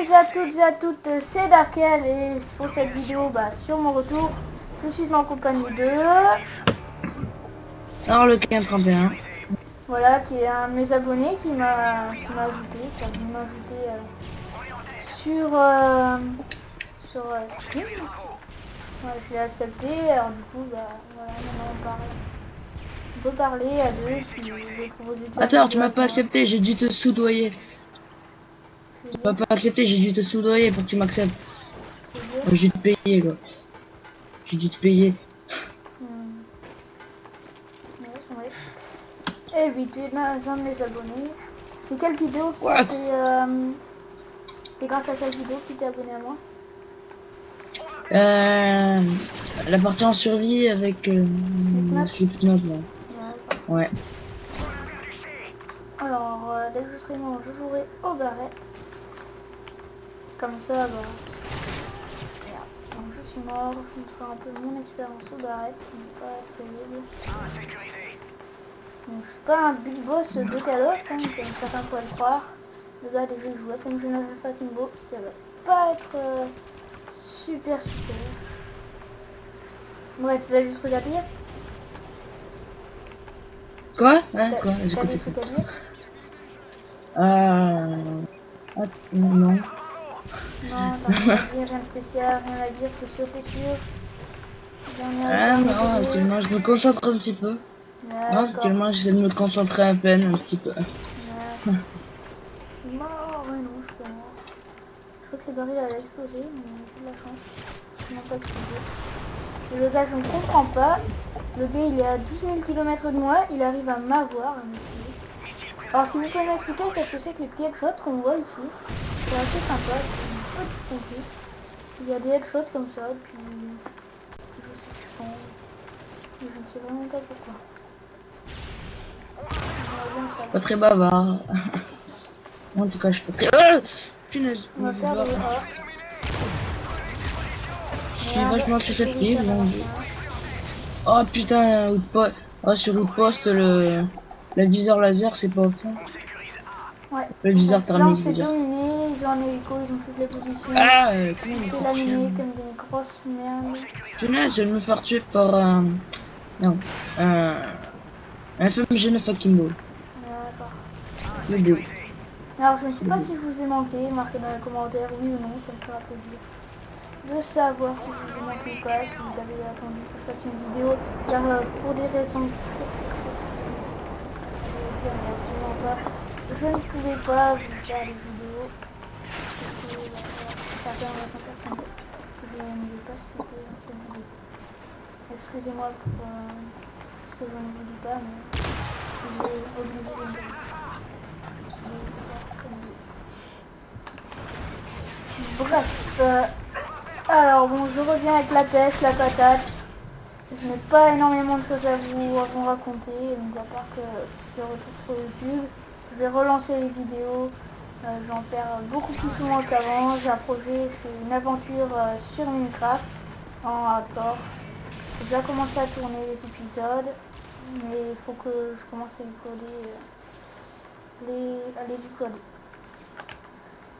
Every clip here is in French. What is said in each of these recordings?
Salut à toutes et à toutes, c'est Darkel et pour cette vidéo, sur mon retour, je suis en compagnie de... Alors le 31. Voilà, qui est un de mes abonnés qui m'a ajouté, qui a voulu m'ajouter sur Steam. Ouais, je l'ai accepté, alors du coup, voilà, maintenant on peut parler à deux, puis je vais proposer de faire une Attends, tu vidéo m'as avec pas moi. accepté, j'ai dû te soudoyer. Je veux Tu m'as dire, pas accepté, j'ai dû te soudoyer pour que tu m'acceptes. je veux dire. J'ai dû te payer quoi. J'ai dû te payer. Hmm, ouais, c'est vrai. Et oui, tu es un de mes abonnés. C'est quelle vidéo qui t'a What? fait... C'est grâce à quelle vidéo que tu t'es abonné à moi? Euh, la partie en survie avec Slipknot? Slipknot là. Ouais, parfait. Ouais. Alors, dès que je serai mort, je jouerai au barrette. Comme ça, voilà. Donc je suis mort, je me ferai un peu mon expérience au barrette, qui n'est pas terrible. Donc je suis pas un big boss de Call of, hein, comme certains pourraient le croire. Le gars des jeux que je jouais, comme je n'avais pas Kimbo, ça va pas être super. Ouais, tu as des trucs à dire? Quoi? Hein? T'as Quoi? t'as J'écoute, des trucs j'écoute. à dire? Ah, non. Non, t'as rien à dire, rien de spécial, rien à dire, t'es sûr? Ah Dernier non, vidéo. actuellement je me concentre un petit peu. Non, D'accord. actuellement j'essaie de me concentrer à peine un petit peu. D'accord. Je suis mort, ouais non, je suis mort. Je crois que le baril allait exploser, mais j'ai de la chance. Je n'ai pas explosé. Et le gars, je ne comprends pas. Le gars, il est à 12 000 km de moi, il arrive à m'avoir, à me tuer. Alors si vous pouvez m'expliquer qu'est-ce que c'est que les petits headshots qu'on voit ici, c'est assez sympa, j'ai pas tout compris. Il y a des headshots comme ça, puis je sais pas, je ne sais vraiment pas pourquoi. J'aimerais bien le Pas savoir. très bavard. En tout cas, je suis pas très... Punaise, On je va me fais perdre voir. le A. Je suis Merde, vachement j'ai fait réussi à susceptible, en avoir donc... un. Oh putain, Outpost. Oh, sur Outpost, le viseur laser, c'est pas option. Ouais, Le bref, viseur là on thermique, se je veux fait dire. dominer, ils ont un hélico, ils ont toutes les positions. Ah, comment On on se me fait fait tuer? laminer comme des grosses merdes. Punaise, je vais me faire tuer par un... Non. Un FMG9 fucking ball. D'accord. Le beau. Alors je ne sais Le pas beau. si je vous ai manqué, marquez dans les commentaires oui ou non, ça me fera plaisir de savoir si je vous ai manqué ou pas, si vous avez attendu que je fasse une vidéo, car pour des raisons absolument pas, je ne pouvais pas vous faire des vidéos, parce que certaines raisons personnelles que je ne vais pas citer dans cette vidéo. Excusez-moi pour ce que je ne vous dis pas, mais si j'ai obligé de me dire. Bref, alors bon, je reviens avec la pêche, la patate. Je n'ai pas énormément de choses à vous raconter, mis à part que je suis de retour sur YouTube. Je vais relancer les vidéos. J'en perds beaucoup plus souvent qu'avant. J'ai un projet, je fais une aventure sur Minecraft en hardcore. J'ai déjà commencé à tourner les épisodes, mais il faut que je commence à à les uploader.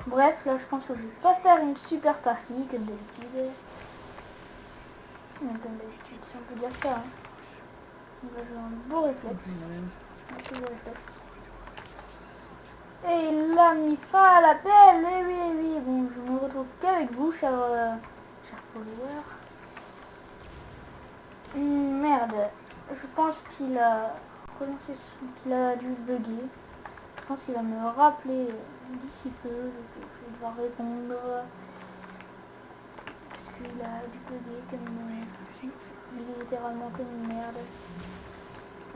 Bref, là je pense que je vais pas faire une super partie comme d'habitude. Comme d'habitude, si on peut dire ça. Hein. On va jouer un beau réflexe. Un assez beau réflexe. Et il a mis fin à l'appel. Et oui, oui, bon, je me retrouve qu'avec vous, chers followers. Merde. Je pense qu'il a relancé, qu'il a dû bugger. Je pense qu'il va me rappeler d'ici peu. Je vais devoir répondre. Parce qu'il a dû bugger comme littéralement comme une merde.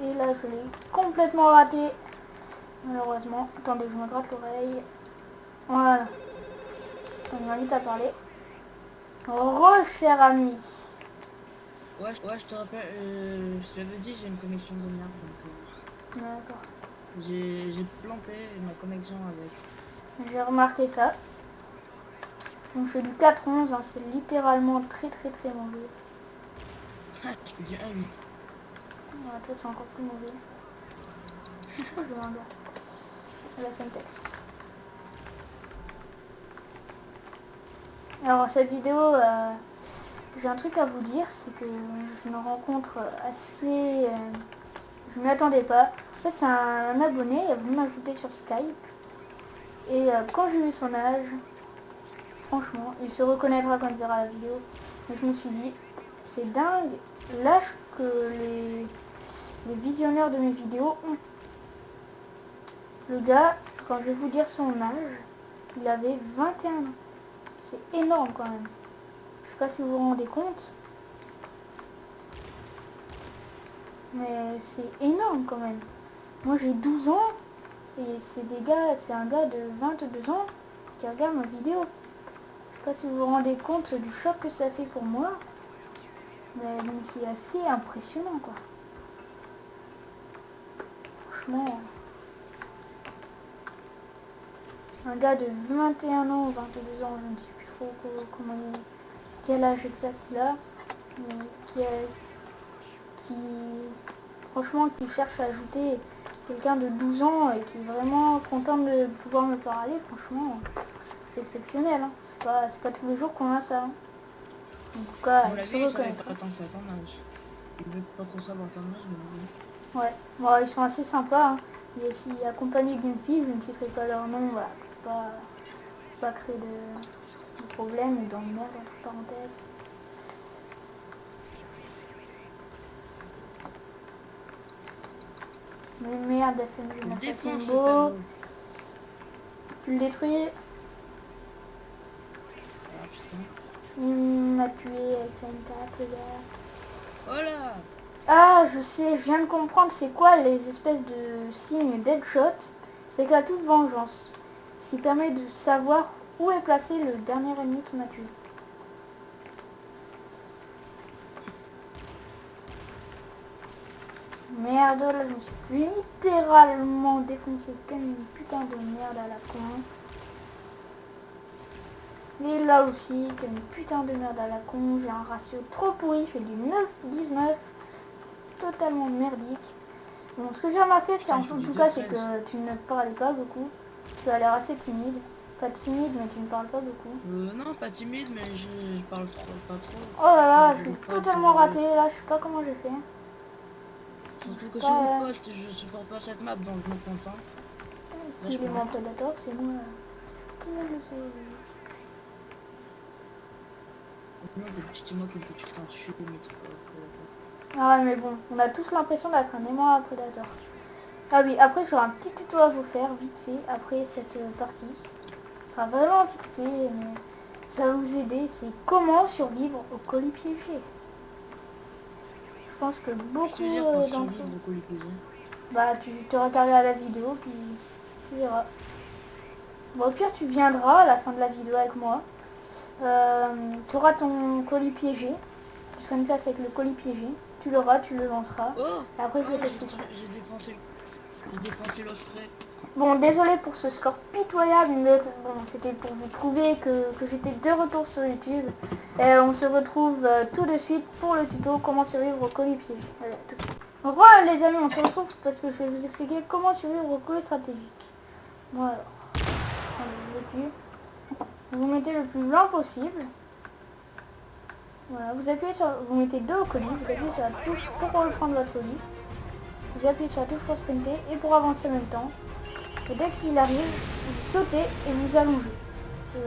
Et là, je l'ai complètement raté. Malheureusement. Attendez, je me gratte l'oreille. Voilà. On m'invite à parler. Cher ami. Ouais, je te rappelle, je te l'avais dit, j'ai une connexion de merde, donc D'accord. j'ai planté ma connexion avec. J'ai remarqué ça. Donc c'est du 4.11, hein, c'est littéralement très mauvais. Ah, je peux dire 1.8. Ouais, toi c'est encore plus mauvais. Pourquoi je veux un gars la syntaxe. Alors cette vidéo, j'ai un truc à vous dire, c'est que je me rencontre assez... je m'y attendais pas. En fait, c'est un abonné, il a voulu m'ajouter sur Skype. Et quand j'ai vu son âge, franchement, il se reconnaîtra quand il verra la vidéo. Mais je me suis dit, c'est dingue l'âge que les visionneurs de mes vidéos ont. Le gars, quand je vais vous dire son âge, il avait 21 ans. C'est énorme quand même. Je sais pas si vous vous rendez compte. Mais c'est énorme quand même. Moi j'ai 12 ans et c'est un gars de 22 ans qui regarde ma vidéo. Je sais pas si vous vous rendez compte du choc que ça fait pour moi. Mais donc c'est assez impressionnant quoi. Franchement. Un gars de 21 ans, 22 ans, je ne sais plus trop quel âge exact il a. Mais qui franchement qui cherche à ajouter quelqu'un de 12 ans et qui est vraiment content de pouvoir me parler, franchement, c'est exceptionnel. Hein. C'est pas tous les jours qu'on a ça. Hein. En tout cas, On l'a il se vu, ils reconnaît. savaient pas tant que ça ton âge. Ils veulent pas trop savoir ton âge, mais bon. Ouais, bon, ils sont assez sympas. Hein. Il est aussi accompagné d'une fille, je ne citerai pas leur nom, voilà, pour pas créer de problème ou d'emmerde entre parenthèses. Mais merde, FMG m'a fait Défonce le beau. tableau. Tu le détruis. Ah putain. Il m'a tué avec sa M4, les gars. Oh là. Ah, je sais, je viens de comprendre c'est quoi les espèces de signes deadshot. C'est qu'à toute vengeance. Ce qui permet de savoir où est placé le dernier ennemi qui m'a tué. Merde, là je me suis littéralement défoncé comme une putain de merde à la con. Et là aussi, comme une putain de merde à la con, j'ai un ratio trop pourri, je fais du 9-19, totalement merdique. Bon, ce que j'ai remarqué, c'est en tout cas, c'est que tu ne parlais pas beaucoup. Tu as l'air assez timide. Pas timide, mais tu ne parles pas beaucoup. Non, pas timide, mais je parle trop, pas trop. Oh là là, Je je suis pas totalement de- raté, là, je sais pas comment j'ai fait. Surtout que Pas, sur le poste, je supporte pas cette map, donc je me contente. qui est mon prédateur, c'est moi. Tout le monde le sait. Non, c'est moi qui me fais tout le temps tuer, mais c'est pas Ah ouais, mais bon, on a tous l'impression d'être un aimant prédateur. Ah oui, après j'aurai un petit tuto à vous faire, vite fait, après cette partie. Ce sera vraiment vite fait, mais ça va vous aider, c'est comment survivre au colis piégé. Je pense que beaucoup d'entre vous... Bah tu te regarderas la vidéo, puis tu verras. Bon, au pire tu viendras à la fin de la vidéo avec moi. Tu auras ton colis piégé. Tu feras une place avec le colis piégé. Tu l'auras, tu le lanceras. Oh, Et après je vais t'expliquer. J'ai défoncé l'osprey. Bon, désolé pour ce score pitoyable, mais bon, c'était pour vous prouver que j'étais de retour sur YouTube. Et on se retrouve tout de suite pour le tuto comment survivre au colis piégé. Allez, tout de suite. Re les amis, on se retrouve parce que je vais vous expliquer comment survivre au colis stratégique. Bon alors, allez, je le tue. Vous mettez le plus lent possible. Voilà, vous mettez deux au colis, vous appuyez sur la touche pour reprendre votre colis. Vous appuyez sur la touche pour sprinter et pour avancer en même temps. Et dès qu'il arrive, vous sautez et vous allongez. Et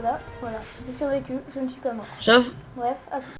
voilà, j'ai survécu, je ne suis pas mort. Sauf Bref, à plus.